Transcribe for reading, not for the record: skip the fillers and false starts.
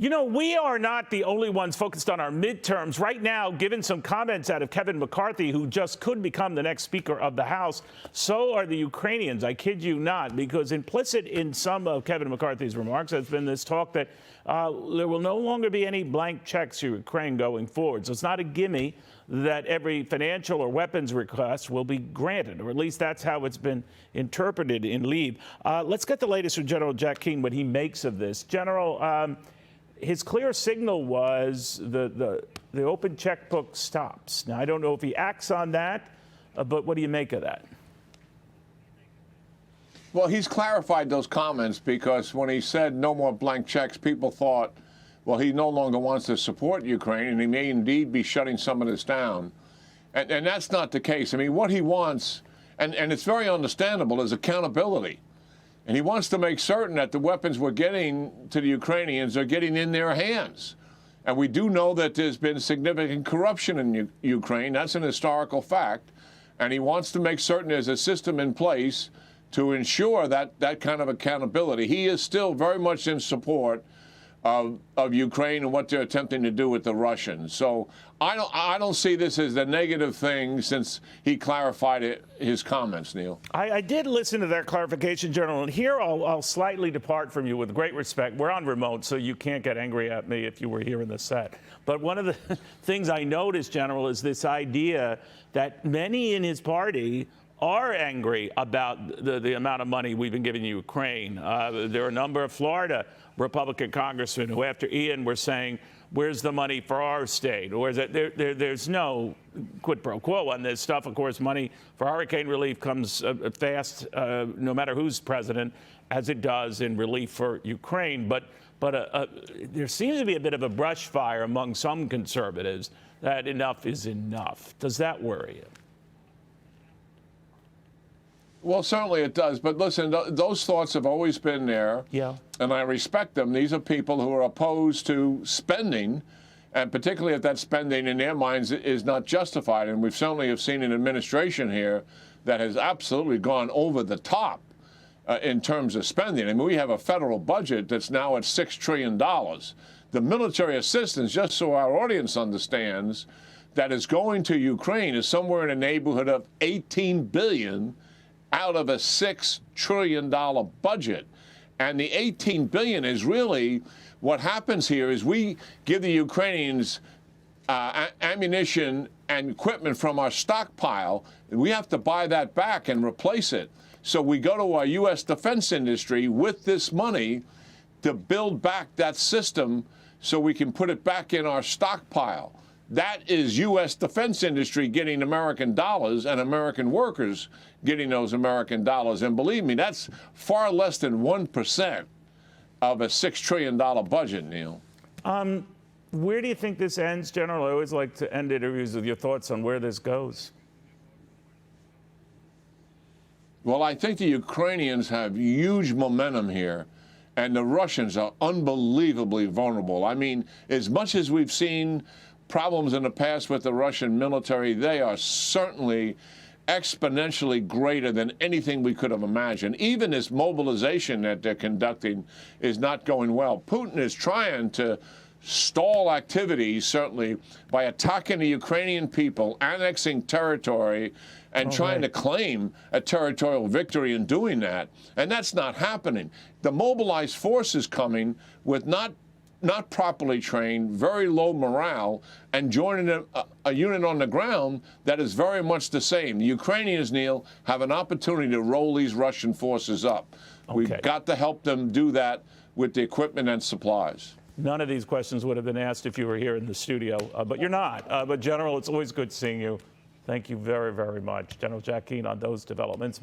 You know, we are not the only ones focused on our midterms. Right now, given some comments out of Kevin McCarthy, who just could become the next Speaker of the House, so are the Ukrainians. I kid you not, because implicit in some of Kevin McCarthy's remarks has been this talk that there will no longer be any blank checks to Ukraine going forward. So it's not a gimme that every financial or weapons request will be granted, or at least that's how it's been interpreted in Lviv. Let's get the latest from General Jack Keane, what he makes of this. General, his clear signal was the open checkbook stops. Now, I don't know if he acts on that, but what do you make of that? Well, he's clarified those comments because when he said no more blank checks, people thought, well, he no longer wants to support Ukraine, and he may indeed be shutting some of this down. And that's not the case. I mean, what he wants, and it's very understandable, is accountability. And he wants to make certain that the weapons we're getting to the Ukrainians are getting in their hands. And we do know that there's been significant corruption in Ukraine. That's an historical fact. And he wants to make certain there's a system in place to ensure that kind of accountability. He is still very much in support of Ukraine and what they're attempting to do with the Russians. So I don't see this as a negative thing since he clarified his comments, Neil. I did listen to that clarification, General, and here I'll slightly depart from you with great respect. We're on remote, so you can't get angry at me if you were here in the set. But one of the things I noticed, General, is this idea that many in his party are angry about the amount of money we've been giving Ukraine. There are a number of Florida Republican congressmen who, after Ian, were saying, where's the money for our state? Or is it, there's no quid pro quo on this stuff. Of course, money for hurricane relief comes fast, no matter who's president, as it does in relief for Ukraine. But there seems to be a bit of a brush fire among some conservatives that enough is enough. Does that worry you? Well, certainly it does. But listen, those thoughts have always been there. Yeah. And I respect them. These are people who are opposed to spending, and particularly if that spending in their minds is not justified. And we've certainly have seen an administration here that has absolutely gone over the top in terms of spending. I mean, we have a federal budget that's now at $6 trillion. The military assistance, just so our audience understands, that is going to Ukraine is somewhere in the neighborhood of $18 billion out of a $6 trillion budget. And the $18 billion is really what happens here is we give the Ukrainians ammunition and equipment from our stockpile. We have to buy that back and replace it. So we go to our U.S. defense industry with this money to build back that system so we can put it back in our stockpile. That is U.S. defense industry getting American dollars and American workers getting those American dollars. And believe me, that's far less than 1% of a $6 trillion budget, Neil. Where do you think this ends, General? I always like to end interviews with your thoughts on where this goes. Well, I think the Ukrainians have huge momentum here, and the Russians are unbelievably vulnerable. I mean, as much as we've seen problems in the past with the Russian military, they are certainly exponentially greater than anything we could have imagined. Even this mobilization that they're conducting is not going well. Putin is trying to stall activities, certainly, by attacking the Ukrainian people, annexing territory, and trying to claim a territorial victory in doing that. And that's not happening. The mobilized force is coming with not properly trained, very low morale, and joining a unit on the ground that is very much the same. The Ukrainians, Neil, have an opportunity to roll these Russian forces up. Okay. We've got to help them do that with the equipment and supplies. None of these questions would have been asked if you were here in the studio, but you're not. But General, it's always good seeing you. Thank you very, very much. General Jack Keane on those developments.